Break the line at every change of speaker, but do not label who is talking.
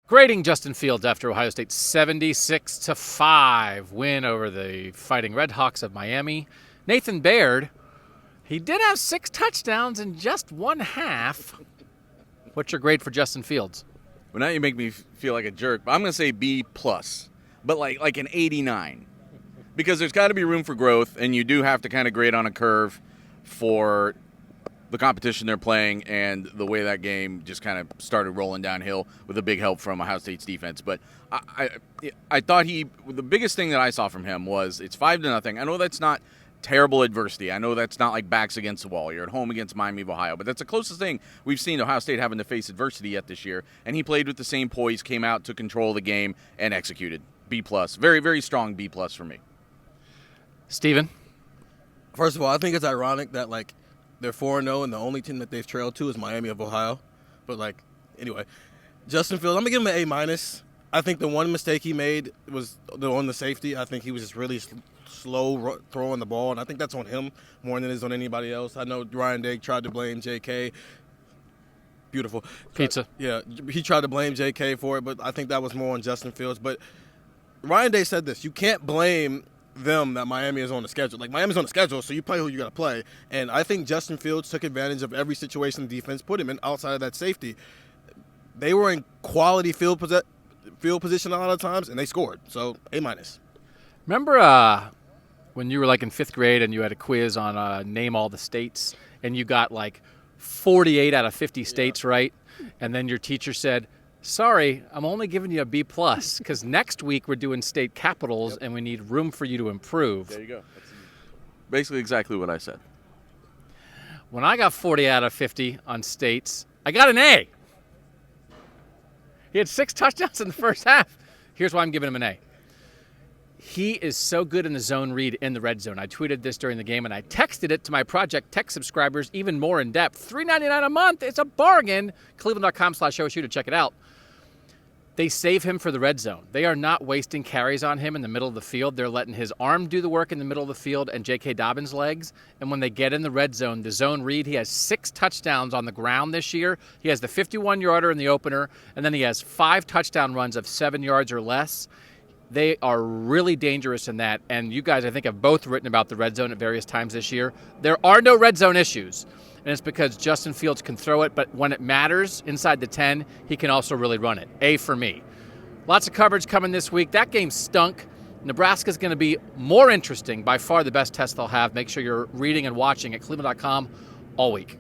Grading Justin Fields after Ohio State's 76-5 win over the Fighting Redhawks of Miami. Nathan Baird, he did have 6 touchdowns in just one half. What's your grade for Justin Fields?
Well, now you make me feel like a jerk, but I'm going to say B+, but like an 89. Because there's got to be room for growth, and you do have to kind of grade on a curve for the competition they're playing and the way that game just kind of started rolling downhill with a big help from Ohio State's defense. But I thought the biggest thing that I saw from him was it's 5-0. I know that's not terrible adversity. I know that's not like backs against the wall. You're at home against Miami of Ohio, but that's the closest thing we've seen Ohio State having to face adversity yet this year. And he played with the same poise, came out, took control of the game, and executed. B+. Very, very strong B+ for me.
Steven?
First of all, I think it's ironic that, like, they're 4-0, and the only team that they've trailed to is Miami of Ohio. But, like, anyway, Justin Fields, I'm going to give him an A-. I think the one mistake he made was on the safety. I think he was just really slow throwing the ball, and I think that's on him more than it is on anybody else. I know Ryan Day tried to blame J.K. Beautiful.
Pizza.
Yeah, he tried to blame J.K. for it, but I think that was more on Justin Fields. But Ryan Day said this: you can't blame them that Miami is on the schedule. Like, Miami's on the schedule, so you play who you got to play. And I think Justin Fields took advantage of every situation the defense put him in outside of that safety. They were in quality field position a lot of times, and they scored. So, A-.
Remember when you were like in 5th grade and you had a quiz on name all the states, and you got like 48 out of 50 states right, and then your teacher said, sorry, I'm only giving you a B+, because next week we're doing state capitals, and we need room for you to improve.
There you go. That's basically exactly what I said.
When I got 40 out of 50 on states, I got an A. He had 6 touchdowns in the first half. Here's why I'm giving him an A. He is so good in the zone read in the red zone. I tweeted this during the game, and I texted it to my Project Tech subscribers even more in depth. $3.99 a month. It's a bargain. cleveland.com/OSU to check it out. They save him for the red zone. They are not wasting carries on him in the middle of the field. They're letting his arm do the work in the middle of the field and J.K. Dobbins' legs. And when they get in the zone read, he has 6 touchdowns on the ground this year. He has the 51-yarder in the opener, and then he has 5 touchdown runs of 7 yards or less. They are really dangerous in that. And you guys, I think, have both written about the red zone at various times this year. There are no red zone issues. And it's because Justin Fields can throw it, but when it matters inside the 10, he can also really run it. A for me. Lots of coverage coming this week. That game stunk. Nebraska's going to be more interesting. By far the best test they'll have. Make sure you're reading and watching at cleveland.com all week.